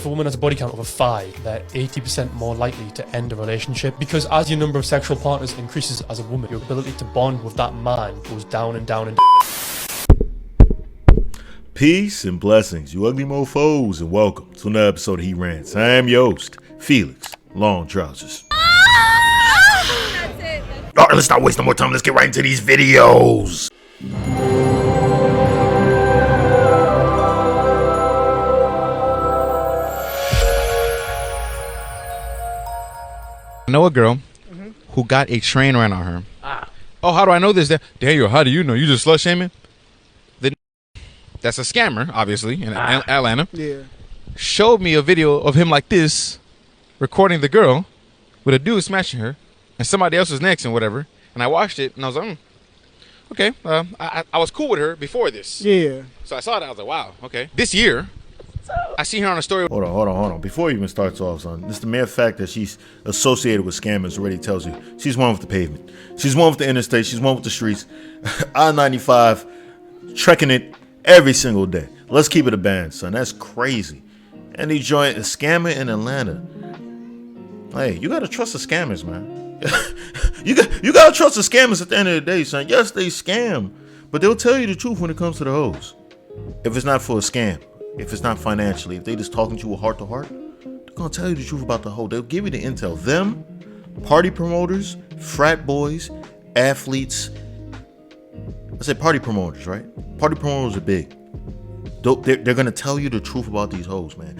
a woman has a body count over 5, they're 80% more likely to end a relationship, because as your number of sexual partners increases as a woman, your ability to bond with that man goes down and down and down. Peace and blessings, you ugly mofos, and welcome to another episode of He Rants. I am your host, Felix Long Trousers. That's it. Alright, let's not waste no more time. Let's get right into these videos. I know a girl who got a train ran on her. Oh, how do I know this? Daniel, how do you know? You just slut shaming? That's a scammer, obviously, in Atlanta. Yeah. Showed me a video of him like this, recording the girl with a dude smashing her, and somebody else was next and whatever. And I watched it, and I was like, okay. I was cool with her before this. Yeah. So I saw that. I was like, wow, okay. This year, I see her on a story. Hold on. Before you even starts off, son, just the mere fact that she's associated with scammers already tells you she's one with the pavement. She's one with the interstate. She's one with the streets. I-95, trekking it every single day. Let's keep it a band, son. That's crazy. And he joined a scammer in Atlanta. Hey, you gotta trust the scammers, man. you gotta trust the scammers at the end of the day, son. Yes, they scam, but they'll tell you the truth when it comes to the hoes. If it's not for a scam, if it's not financially, if they just talking to you heart to heart, they're gonna tell you the truth about the hoe. They'll give you the intel. Them, party promoters, frat boys, athletes. I said party promoters, right? Party promoters are big. They're gonna tell you the truth about these hoes, man.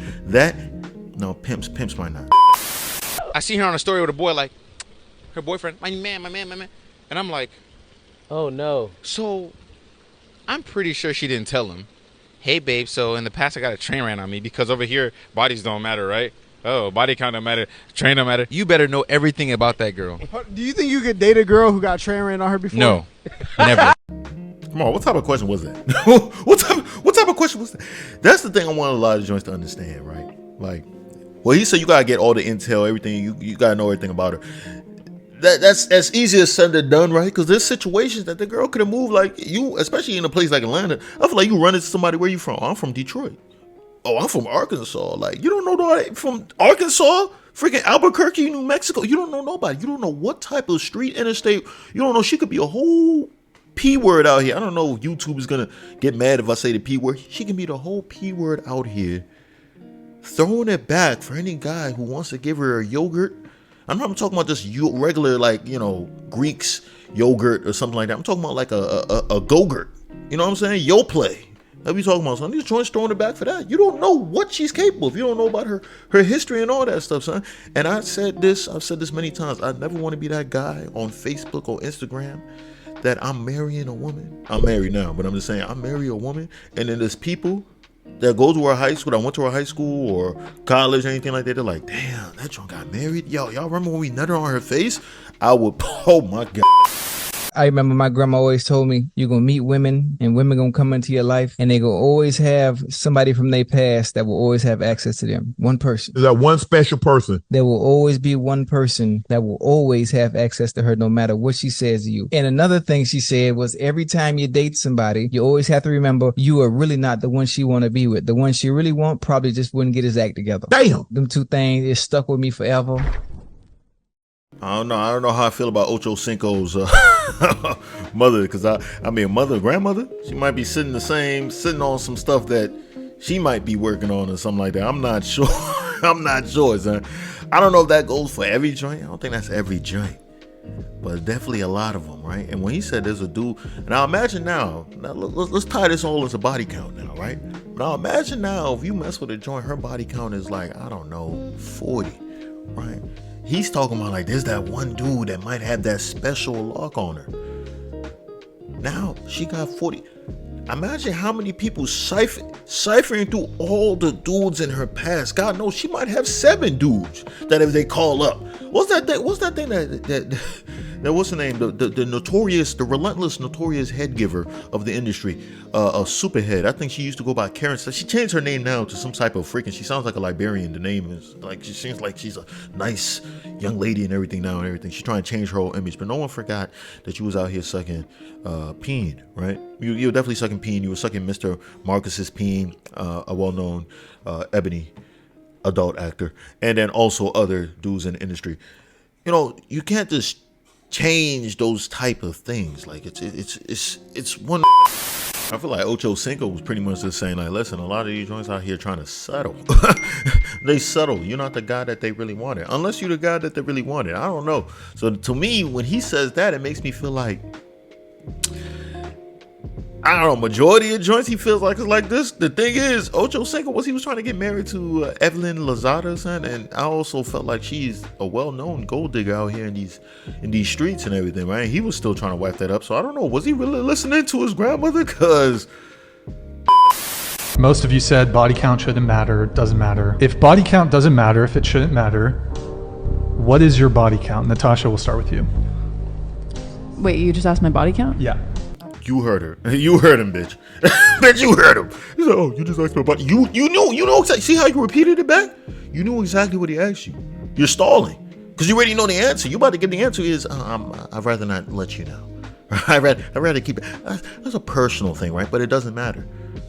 Pimps might not. I see her on a story with a boy, like, her boyfriend, my man. And I'm like, Oh no. so I'm pretty sure she didn't tell him, hey babe, so in the past I got a train ran on me, because over here bodies don't matter, right? Oh, body count don't matter, train don't matter. You better know everything about that girl. Do you think you could date a girl who got train ran on her before? No, never. Come on, what type of question was that? what type of question was that? That's the thing I want a lot of joints to understand, right? Like, well, he said you gotta get all the intel, everything. You gotta know everything about her. That's easier said than done, right? Because there's situations that the girl could have moved, like you, especially in a place like Atlanta. I feel like you run into somebody. Where you from? I'm from Detroit. Oh, I'm from Arkansas. Like, you don't know nobody from Arkansas, freaking Albuquerque, New Mexico. You don't know nobody. You don't know what type of street, interstate. You don't know. She could be a whole P word out here. I don't know if YouTube is gonna get mad if I say the P word. She can be the whole P word out here, throwing it back for any guy who wants to give her a yogurt. I'm not talking about just regular, like, you know, Greek's yogurt or something like that. I'm talking about like a go-gurt. You know what I'm saying? Yo play. That we talking about, son. These joints throwing it back for that. You don't know what she's capable of. You don't know about her history and all that stuff, son. And I've said this many times. I never want to be that guy on Facebook or Instagram that I'm marrying a woman. I'm married now, but I'm just saying I marry a woman, and then there's people that go to our high school, that went to our high school or college or anything like that. They're like, damn, that joint got married. Y'all remember when we nutted on her face? I would, oh my God. I remember my grandma always told me, you're going to meet women and women going to come into your life and they going to always have somebody from their past that will always have access to them. One person. Is that one special person? There will always be one person that will always have access to her no matter what she says to you. And another thing she said was every time you date somebody, you always have to remember you are really not the one she want to be with. The one she really want probably just wouldn't get his act together. Damn. Them two things, it stuck with me forever. I don't know how I feel about Ocho Cinco's mother, because I mean, grandmother, she might be sitting on some stuff that she might be working on or something like that. I'm not sure. I'm not sure, son. I don't know if that goes for every joint. I don't think that's every joint, but definitely a lot of them, right? And when he said there's a dude, now imagine now let's tie this all into body count now, right? Now imagine now if you mess with a joint, her body count is like, I don't know, 40, right? He's talking about like there's that one dude that might have that special lock on her. Now she got 40. Imagine how many people ciphering through all the dudes in her past. God knows she might have 7 dudes that if they call up. What's that thing that what's the name? The relentless, notorious head giver of the industry, a superhead. I think she used to go by Karen. She changed her name now to some type of freaking. She sounds like a Liberian. The name is like, she seems like she's a nice young lady and everything now and everything. She's trying to change her whole image, but no one forgot that she was out here sucking peen, right? You were definitely sucking peen. You were sucking Mr. Marcus's peen, a well-known ebony adult actor, and then also other dudes in the industry. You know, you can't just change those type of things. Like it's one. I feel like Ocho Cinco was pretty much just saying, like, listen, a lot of these joints out here trying to settle. They settle. You're not the guy that they really wanted, unless you're the guy that they really wanted. I don't know. So to me, when he says that, it makes me feel like, I don't know, majority of joints he feels like it's like this. The thing is, Ocho Cinco he was trying to get married to Evelyn Lozada, son, and I also felt like she's a well-known gold digger out here in these streets and everything, right? He was still trying to wipe that up, so I don't know, was he really listening to his grandmother? Cause most of you said body count shouldn't matter, doesn't matter. If body count doesn't matter, if it shouldn't matter, what is your body count? Natasha, we'll start with you. Wait, you just asked my body count? Yeah. you heard her. You heard him, bitch. Bitch, you heard him. He's like, oh, you just asked me about you know exactly. See how you repeated it back? You knew exactly what he asked you. You're stalling because you already know the answer. You about to get the answer is I'd rather not let you know. I'd rather keep it. That's a personal thing, right? But it doesn't matter,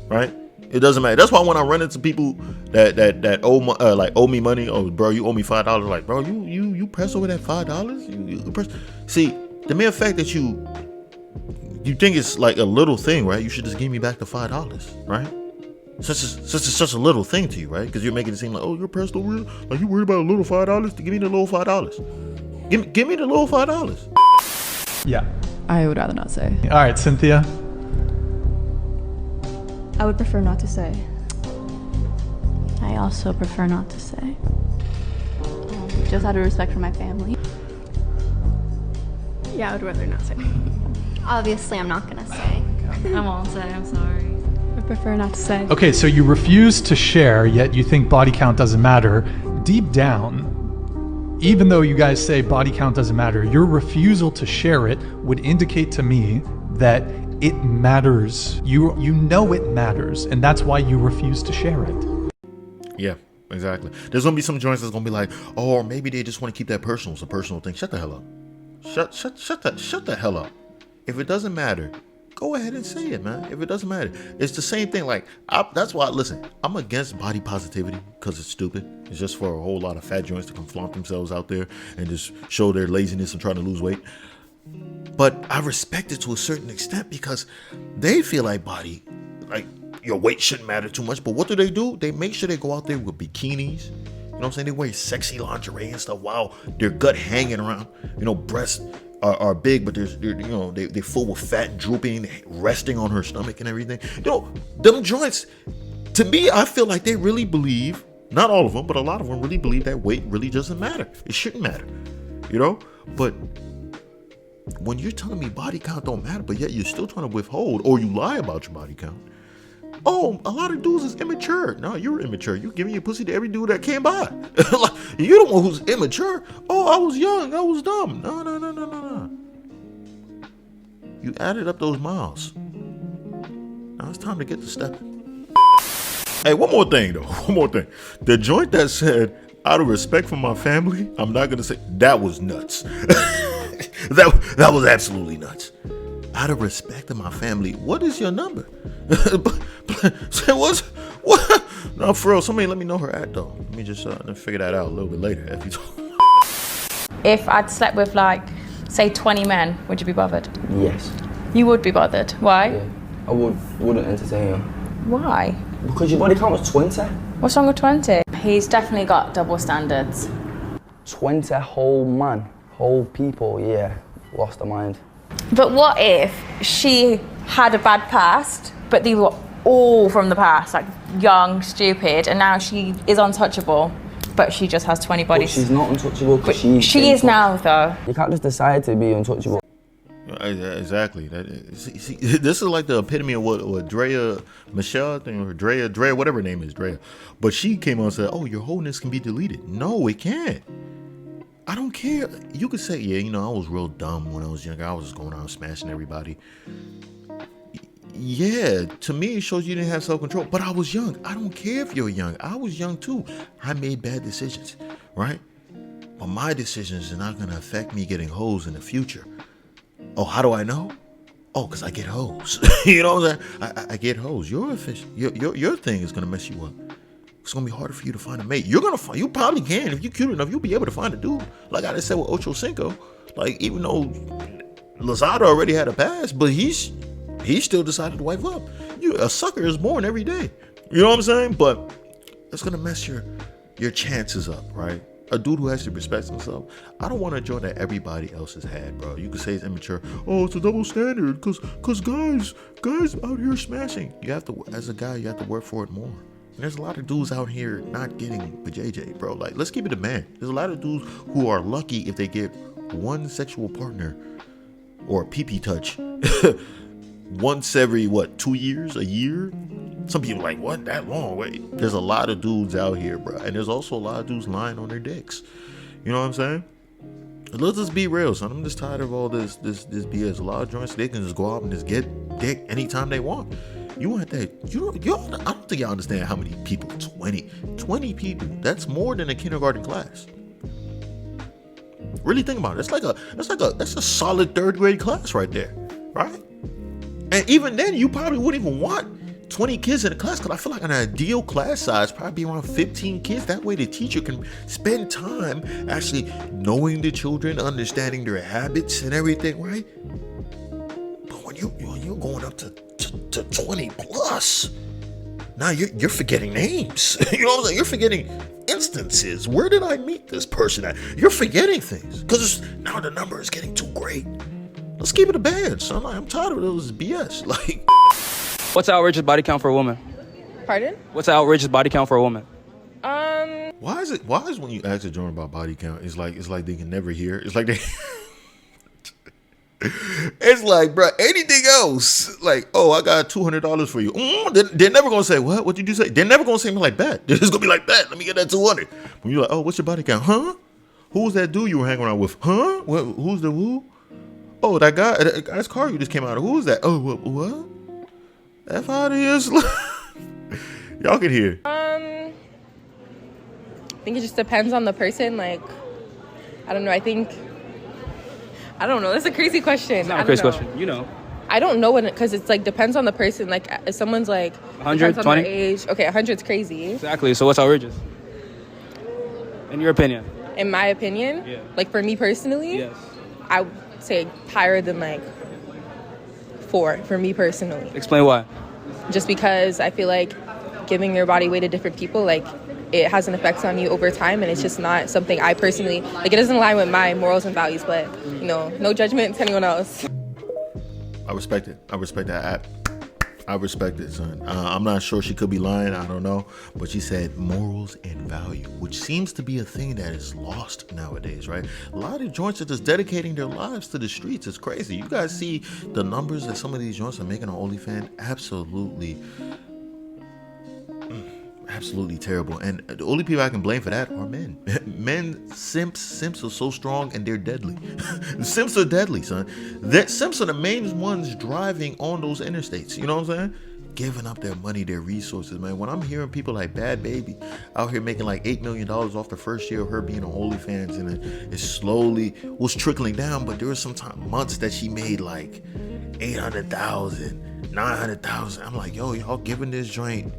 right? It doesn't matter. That's why when I run into people that owe me money, oh bro, you owe me $5. Like, bro, you press over that $5. You press. See, the mere fact that you think it's like a little thing, right? You should just give me back the $5, right? Such a little thing to you, right? Because you're making it seem like, oh, you're pressed over here. Like you worried about a little $5 to give me the little $5. Give me the little $5. Yeah. I would rather not say. All right, Cynthia. I would prefer not to say. I also prefer not to say. Just out of respect for my family. Yeah, I would rather not say. Obviously, I'm not gonna say. I won't say, I'm sorry. I prefer not to say. Okay, so you refuse to share, yet you think body count doesn't matter. Deep down, even though you guys say body count doesn't matter, your refusal to share it would indicate to me that it matters. You know it matters, and that's why you refuse to share it. Yeah, exactly. There's gonna be some joints that's gonna be like, oh, or maybe they just want to keep that personal. It's a personal thing. Shut the hell up. Shut the hell up. If it doesn't matter, go ahead and say it, man. If it doesn't matter, it's the same thing. Like that's why. Listen, I'm against body positivity because it's stupid. It's just for a whole lot of fat joints to come flaunt themselves out there and just show their laziness and trying to lose weight. But I respect it to a certain extent because they feel like your weight shouldn't matter too much. But what do? They make sure they go out there with bikinis. You know what I'm saying? They wear sexy lingerie and stuff while their gut hanging around. You know, breasts are big, but they're full with fat and drooping, resting on her stomach and everything. You know, them joints, to me, I feel like they really believe, not all of them, but a lot of them really believe that weight really doesn't matter. It shouldn't matter, you know? But when you're telling me body count don't matter, but yet you're still trying to withhold, or you lie about your body count. Oh, a lot of dudes is immature. No, you're immature. You giving your pussy to every dude that came by. Like, you're the one who's immature. Oh, I was young. I was dumb. No. You added up those miles. Now it's time to get to stepping. Hey, one more thing, though. One more thing. The joint that said, out of respect for my family, I'm not going to say, that was nuts. That was absolutely nuts. Out of respect to my family, what is your number? Say what? No, for real. Somebody let me know her at though. Let me just figure that out a little bit later. If I'd slept with say 20 men, would you be bothered? Yes. You would be bothered. Why? Yeah. I wouldn't entertain him. Why? Because your body count was 20. What's wrong with 20? He's definitely got double standards. 20 whole people, yeah, lost their mind. But what if she had a bad past, but they were all from the past, like young, stupid, and now she is untouchable, but she just has 20 bodies. But she's not untouchable because she is now, though. You can't just decide to be untouchable. Exactly. See, this is like the epitome of what Drea Michelle, I think, or Drea, whatever her name is, Drea. But she came on and said, "Oh, your wholeness can be deleted." No, it can't. I don't care. You could say, yeah, I was real dumb when I was younger. I was just going around smashing everybody. Yeah, to me, it shows you didn't have self-control. But I was young. I don't care if you're young. I was young too. I made bad decisions, right? But my decisions are not going to affect me getting hoes in the future. Oh, how do I know? Oh, because I get hoes. You know what I'm saying? I get hoes. Your thing is going to mess you up. it's gonna be harder for you to find a mate. You probably can. If you're cute enough, you'll be able to find a dude. Like I said with Ocho Cinco, like even though Lozada already had a past, but he still decided to wife up. A sucker is born every day. You know what I'm saying? But it's gonna mess your chances up, right? A dude who actually respects himself. I don't want a joint that everybody else has had, bro. You could say it's immature. Oh, it's a double standard, cause guys out here smashing. You have to, as a guy, you have to work for it more. And there's a lot of dudes out here not getting the JJ, bro. Like, let's keep it a man. There's a lot of dudes who are lucky if they get one sexual partner or a pee-pee touch once every 2 years, a year. Some people are like, what, that long? Wait, there's a lot of dudes out here, bro, and there's also a lot of dudes lying on their dicks. You know what I'm saying? Let's just be real, son. I'm just tired of all this BS. A lot of joints, they can just go out and just get dick anytime they want. You want that? I don't think y'all understand how many people. 20 people. That's more than a kindergarten class. Really think about it. That's a solid 3rd grade class right there, right? And even then, you probably wouldn't even want 20 kids in a class, because I feel like an ideal class size probably be around 15 kids. That way the teacher can spend time actually knowing the children, understanding their habits and everything, right? But when you're going up to 20 plus, now you're forgetting names. You know what I'm saying? You're forgetting instances. Where did I meet this person at? You're forgetting things because now the number is getting too great. Let's keep it a band, son. I'm tired of those BS. Like, What's the outrageous body count for a woman? Pardon? What's the outrageous body count for a woman? why is when you ask a joint about body count, it's like they can never hear. It's like they it's like, bro, anything else, like, oh, I got $200 for you. They're never gonna say, what did you say? They're never gonna say me like that. They're just gonna be like that. Let me get that 200. When you're like, oh, what's your body count? Huh? Who was that dude you were hanging around with? Huh? Who's the who? Oh, that guy's car you just came out of. Who was that? Oh, what? F out of here. Y'all can hear. I think it just depends on the person. Like, I don't know. I don't know. That's a crazy question. It's not a crazy question. You know. I don't know because it's like depends on the person. Like, if someone's like 100, 20 age. Okay, 100's crazy. Exactly. So what's outrageous? In your opinion? In my opinion, yeah. Like for me personally, yes. I would say higher than like 4 for me personally. Explain why. Just because I feel like giving your body weight to different people, like, it has an effect on you over time, and it's just not something I personally like. It doesn't align with my morals and values, but no judgment to anyone else. I respect it. I respect that. I respect it, son. I'm not sure, she could be lying. I don't know, but she said morals and value, which seems to be a thing that is lost nowadays, right? A lot of joints are just dedicating their lives to the streets. It's crazy. You guys see the numbers that some of these joints are making on OnlyFans? Absolutely terrible. And the only people I can blame for that are men. Men, simps are so strong and they're deadly. Simps are deadly, son. Simps are the main ones driving on those interstates. You know what I'm saying? Giving up their money, their resources, man. When I'm hearing people like Bad Baby out here making like $8 million off the first year of her being on OnlyFans, and it slowly was trickling down, but there were some months that she made like 800,000, 900,000. I'm like, yo, y'all giving this joint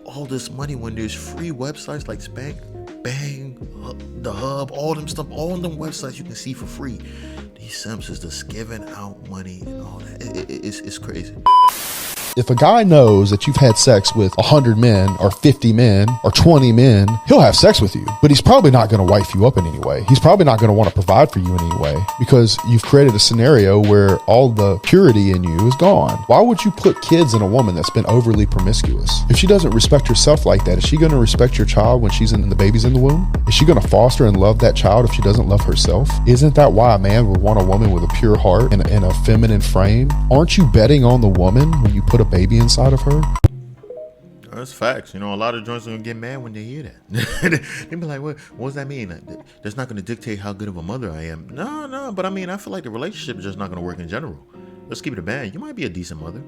all this money when there's free websites like Spank, Bang, The Hub, all them websites you can see for free. These simps is just giving out money and all that. It's crazy. If a guy knows that you've had sex with 100 men or 50 men or 20 men, he'll have sex with you, but he's probably not going to wife you up in any way. He's probably not going to want to provide for you in any way because you've created a scenario where all the purity in you is gone. Why would you put kids in a woman that's been overly promiscuous? If she doesn't respect herself like that, is she going to respect your child when the baby's in the womb? Is she going to foster and love that child if she doesn't love herself? Isn't that why a man would want a woman with a pure heart and a feminine frame? Aren't you betting on the woman when you put a baby inside of her? That's facts. A lot of joints are gonna get mad when they hear that. They be like, what does that mean? That's not gonna dictate how good of a mother I am. No, but I feel like the relationship is just not gonna work in general. Let's keep it a band. You might be a decent mother.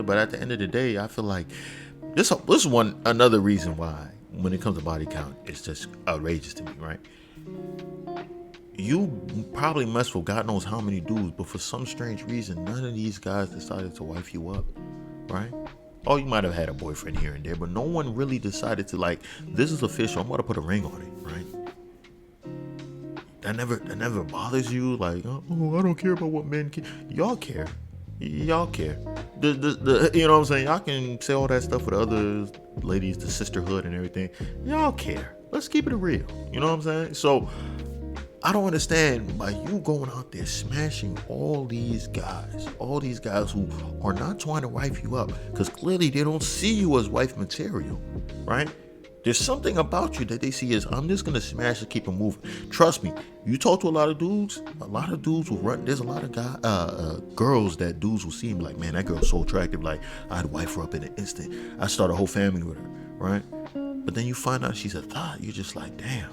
But at the end of the day, I feel like this is another reason why when it comes to body count, it's just outrageous to me, right? You probably mess with God knows how many dudes, but for some strange reason, none of these guys decided to wife you up, right? Oh, you might have had a boyfriend here and there, but no one really decided to like, this is official. I'm going to put a ring on it, right? That never bothers you. Like, oh, I don't care about what men care. Y'all care. Y'all care. The you know what I'm saying? Y'all can say all that stuff with other ladies, the sisterhood and everything. Y'all care. Let's keep it real. You know what I'm saying? So I don't understand by you going out there smashing all these guys who are not trying to wife you up, because clearly they don't see you as wife material, right? There's something about you that they see as, I'm just gonna smash and keep it moving. Trust me, you talk to a lot of dudes will run. There's a lot of girls that dudes will see and be like, man, that girl's so attractive, like I'd wife her up in an instant. I start a whole family with her, right? But then you find out she's a thought. You're just like, damn.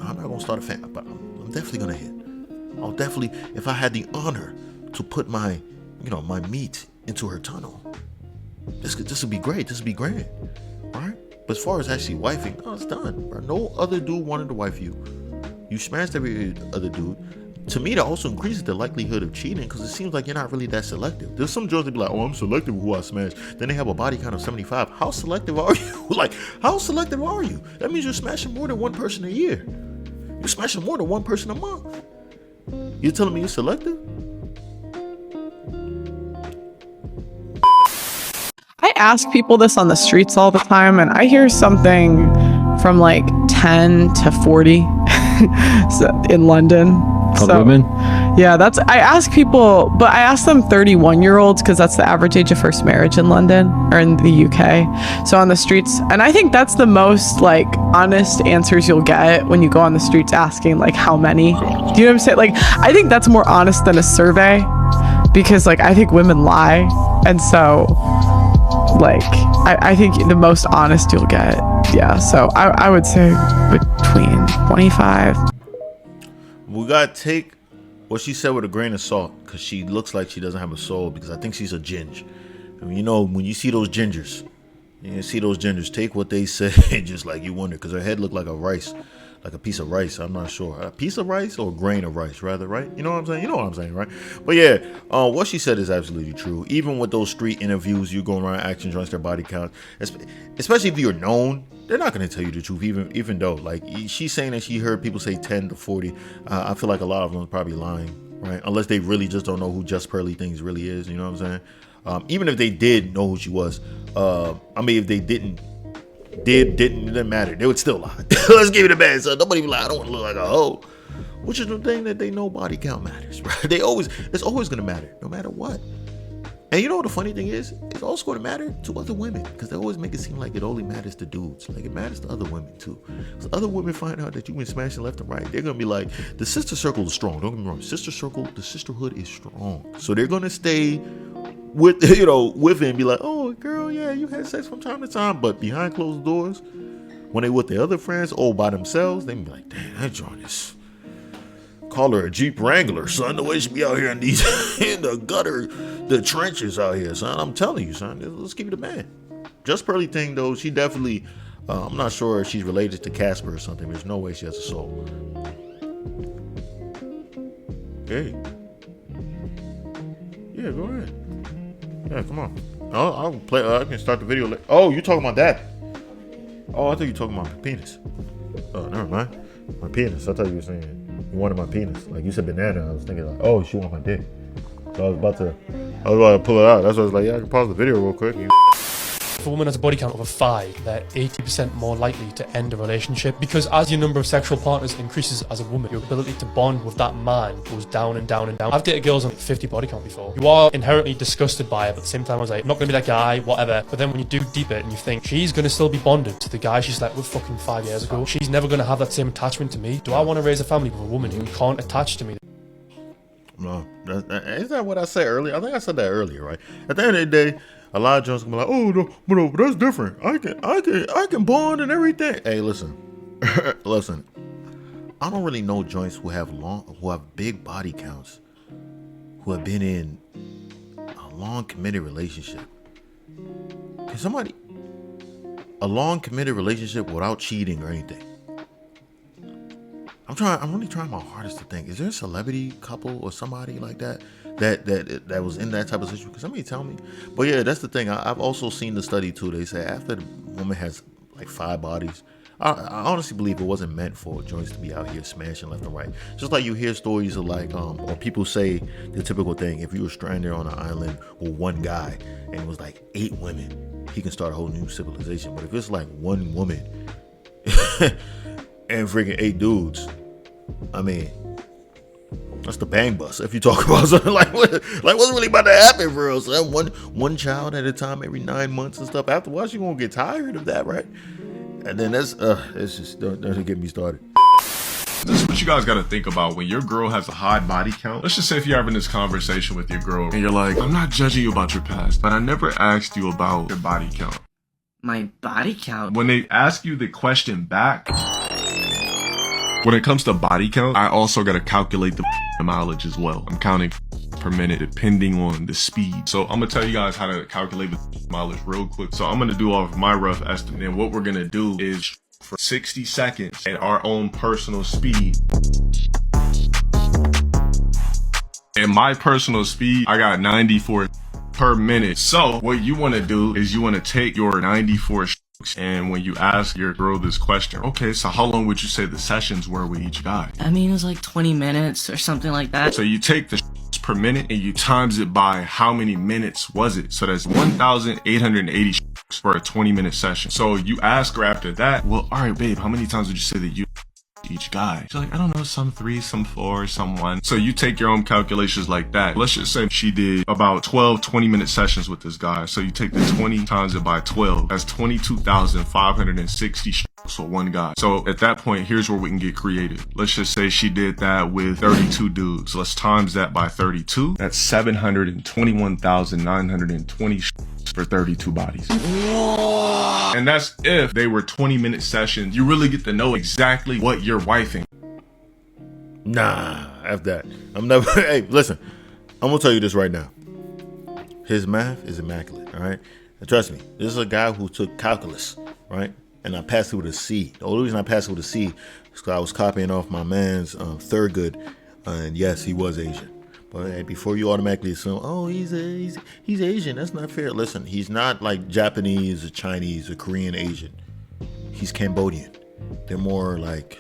I'm not gonna start a family, but I'm definitely gonna hit. I'll definitely, if I had the honor to put my meat into her tunnel, this would be great. This would be grand, right? But as far as actually wifing, no, it's done, bro. No other dude wanted to wife you. You smashed every other dude. To me, that also increases the likelihood of cheating, because it seems like you're not really that selective. There's some girls that be like, oh, I'm selective with who I smash. Then they have a body count of 75. How selective are you? Like, how selective are you? That means you're smashing more than one person a year. You're smashing more than one person a month. You're telling me you're selective? I ask people this on the streets all the time, and I hear something from like 10 to 40 in London. Women? Yeah, I ask people, but I ask them 31-year-olds because that's the average age of first marriage in London or in the UK. So on the streets, and I think that's the most like honest answers you'll get when you go on the streets asking like how many. Do you know what I'm saying? Like, I think that's more honest than a survey, because like I think women lie, and so like I think the most honest you'll get. Yeah, so I would say between 25. We gotta take what she said with a grain of salt, because she looks like she doesn't have a soul, because I think she's a ginger. I mean, you know, when you see those gingers, take what they say just like you wonder, because her head looked like a piece of rice. I'm not sure. A piece of rice or a grain of rice, rather, right? You know what I'm saying? You know what I'm saying, right? But yeah, what she said is absolutely true. Even with those street interviews, you going around asking joints their body count, especially if you're known, they're not going to tell you the truth, even though, like, she's saying that she heard people say 10 to 40. I feel like a lot of them are probably lying, right? Unless they really just don't know who Just Pearly Things really is, you know what I'm saying? Even if they did know who she was, I mean, if they didn't, it didn't matter. They would still lie. Let's give it a bad. So nobody be like, I don't want to look like a hoe. Which is the thing that they know body count matters, right? It's always going to matter, no matter what. And you know what the funny thing is? It's also going to matter to other women, because they always make it seem like it only matters to dudes. Like, it matters to other women too. So other women find out that you've been smashing left and right, they're going to be like, the sister circle is strong. Don't get me wrong. The sisterhood is strong. So they're going to stay with it and be like, oh, girl, yeah, you had sex from time to time. But behind closed doors, when they with their other friends, all by themselves, they be like, damn, that joint is... Call her a Jeep Wrangler, son. The way she be out here in the gutter, the trenches out here, son. I'm telling you, son. Let's keep it a man. Just Pearly Thing, though, she definitely, I'm not sure if she's related to Casper or something. There's no way she has a soul. Hey. Yeah, go ahead. Yeah, come on. I'll play. I can start the video. Oh, you talking about that? Oh, I thought you were talking about my penis. Oh, never mind. My penis. I thought you were saying you wanted my penis. Like, you said banana. I was thinking like, oh, she want my dick. So I was about to pull it out. That's why I was like, yeah, I can pause the video real quick. If a woman has a body count of 5, they're 80% more likely to end a relationship, because as your number of sexual partners increases as a woman, your ability to bond with that man goes down and down and down. I've dated girls on 50 body count before. You are inherently disgusted by it, but at the same time I was like, I'm not going to be that guy, whatever. But then when you do deep it and you think, she's going to still be bonded to the guy she slept with fucking 5 years ago, she's never going to have that same attachment to me. Do I want to raise a family with a woman who can't attach to me? No, is that what I said earlier? I think I said that earlier, right? At the end of the day, a lot of jokes gonna be like, oh no, but that's different. I can bond and everything. Hey, listen, listen. I don't really know joints who have big body counts, who have been in a long committed relationship. A long committed relationship without cheating or anything. I'm really trying my hardest to think. Is there a celebrity couple or somebody like that was in that type of situation? Can somebody tell me? But yeah, that's the thing. I've also seen the study too. They say after the woman has like 5 bodies, I honestly believe it wasn't meant for joints to be out here smashing left and right. Just like you hear stories of like, or people say the typical thing: if you were stranded on an island with one guy and it was like 8 women, he can start a whole new civilization. But if it's like 1 woman and freaking 8 dudes, I mean, that's the bang bus. If you talk about something like what's really about to happen for real? So one child at a time every 9 months and stuff. Afterwards, you're gonna get tired of that, right? And then it's just don't get me started. This is what you guys got to think about when your girl has a high body count. Let's just say if you're having this conversation with your girl and you're like, I'm not judging you about your past, but I never asked you about your body count. My body count? When they ask you the question back, when it comes to body count, I also got to calculate the mileage as well. I'm counting per minute depending on the speed. So I'm gonna tell you guys how to calculate the mileage real quick. So I'm gonna do off my rough estimate, and what we're gonna do is for 60 seconds at our own personal speed. And my personal speed, I got 94 per minute. So what you want to do is you want to take your 94 and when you ask your girl this question, okay, so how long would you say the sessions were with each guy? I mean, it was like 20 minutes or something like that. So you take the per minute and you times it by how many minutes was it. So that's 1,880 for a 20-minute session. So you ask her after that, well, all right, babe, how many times would you say that you each guy? She's like, I don't know, some 3, some 4, some 1. So you take your own calculations like that. Let's just say she did about 12 20-minute sessions with this guy. So you take the 20 times it by 12. That's 22,560 for one guy. So at that point, here's where we can get creative. Let's just say she did that with 32 dudes. Let's times that by 32. That's 721,920 for 32 bodies. And that's if they were 20-minute sessions. You really get to know exactly what you're wifing. Nah, F that. I'm never. Hey, listen, I'm gonna tell you this right now. His math is immaculate, all right? And trust me, this is a guy who took calculus, right? And I passed it with a C. The only reason I passed it with a C is because I was copying off my man's Thurgood, and yes, he was Asian. But hey, before you automatically assume, oh, he's Asian, that's not fair. Listen, he's not like Japanese or Chinese or Korean Asian. He's Cambodian. They're more like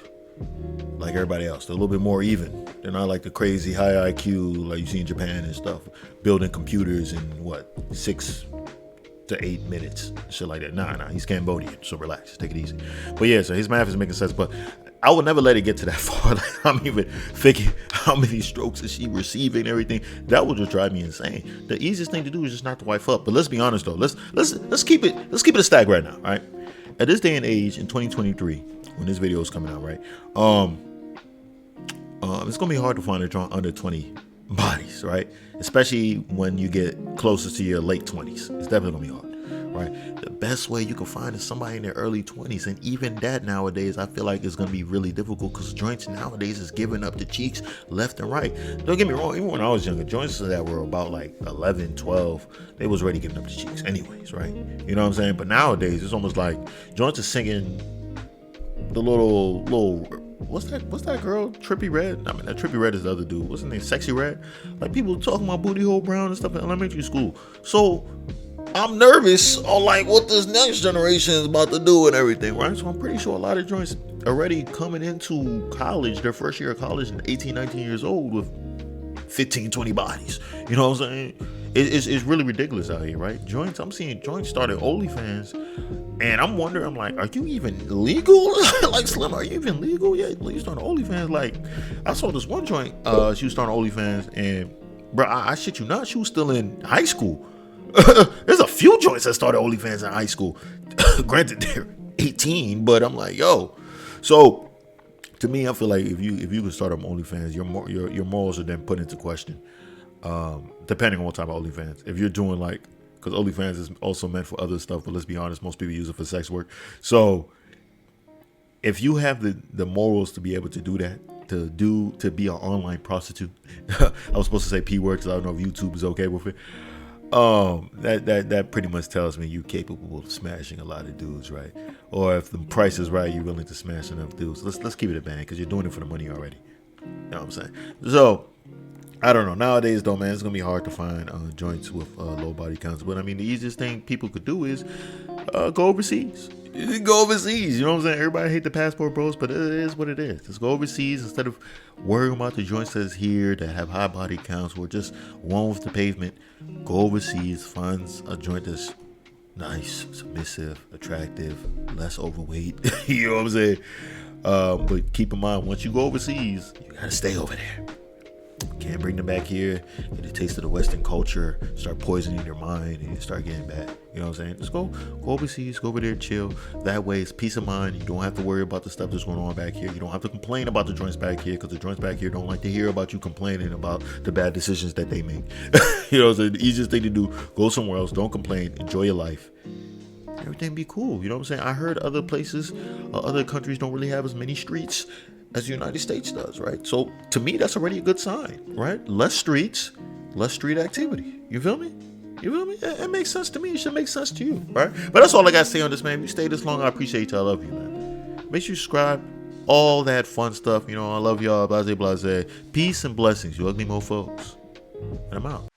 everybody else. They're a little bit more even. They're not like the crazy high IQ like you see in Japan and stuff, building computers in 6 to 8 minutes, shit like that. Nah, he's Cambodian, so relax, take it easy. But yeah, so his math is making sense, but I would never let it get to that far. Like, I'm even thinking how many strokes is she receiving and everything. That would just drive me insane. The easiest thing to do is just knock the wife up. But let's be honest though. Let's keep it a stack right now, all right? At this day and age in 2023, when this video is coming out, right? It's gonna be hard to find a joint under 20 bodies, right? Especially when you get closer to your late 20s. It's definitely gonna be hard, right? The best way you can find is somebody in their early 20s, and even that nowadays I feel like it's gonna be really difficult because joints nowadays is giving up the cheeks left and right. Don't get me wrong, even when I was younger, joints that were about like 11, 12, they was already giving up the cheeks anyways, right? You know what I'm saying? But nowadays it's almost like joints are singing the little what's that girl? Trippy Red? I mean, that Trippy Red is the other dude. What's his name? Sexy Red? Like, people talking about booty hole brown and stuff in elementary school. So I'm nervous on like what this next generation is about to do and everything, right? So I'm pretty sure a lot of joints already coming into college, their first year of college, and 18, 19 years old with 15, 20 bodies. You know what I'm saying? It's really ridiculous out here, right? Joints, I'm seeing joints started OnlyFans, and I'm wondering, I'm like, are you even legal? Like, Slim, are you even legal? Yeah, you started OnlyFans. Like, I saw this one joint, she was starting OnlyFans, and bro, I shit you not, she was still in high school. There's a few joints that started OnlyFans in high school. Granted, they're 18, but I'm like, yo. So to me, I feel like if you could start up OnlyFans, your morals are then put into question. Depending on what type of OnlyFans. If you're doing like, because OnlyFans is also meant for other stuff, but let's be honest, most people use it for sex work. So if you have the morals to be able to do that, to be an online prostitute, I was supposed to say P word because I don't know if YouTube is okay with it. That pretty much tells me you're capable of smashing a lot of dudes, right? Or if the price is right, you're willing to smash enough dudes. Let's keep it a band because you're doing it for the money already. You know what I'm saying? So I don't know. Nowadays, though, man, it's gonna be hard to find joints with low body counts. But I mean, the easiest thing people could do is go overseas. Go overseas. You know what I'm saying? Everybody hate the passport bros, but it is what it is. Just go overseas instead of worrying about the joints that's here that have high body counts or just one with the pavement. Go overseas, find a joint that's nice, submissive, attractive, less overweight. You know what I'm saying? But keep in mind, once you go overseas, you gotta stay over there. Can't bring them back here, get a taste of the Western culture, start poisoning your mind, and you start getting bad. You know what I'm saying? Just go overseas, go over there, chill. That way, it's peace of mind. You don't have to worry about the stuff that's going on back here. You don't have to complain about the joints back here because the joints back here don't like to hear about you complaining about the bad decisions that they make. You know what I'm saying? The easiest thing to do, go somewhere else, don't complain, enjoy your life. Everything be cool. You know what I'm saying? I heard other places, other countries don't really have as many streets as the United States does, right? So to me, that's already a good sign, right? Less streets, less street activity. You feel me? You feel me? It makes sense to me. It should make sense to you, right? But that's all I got to say on this, man. If you stay this long, I appreciate you. I love you, man. Make sure you subscribe. All that fun stuff. You know, I love y'all. Blase, blase. Peace and blessings, you ugly mofos. And I'm out.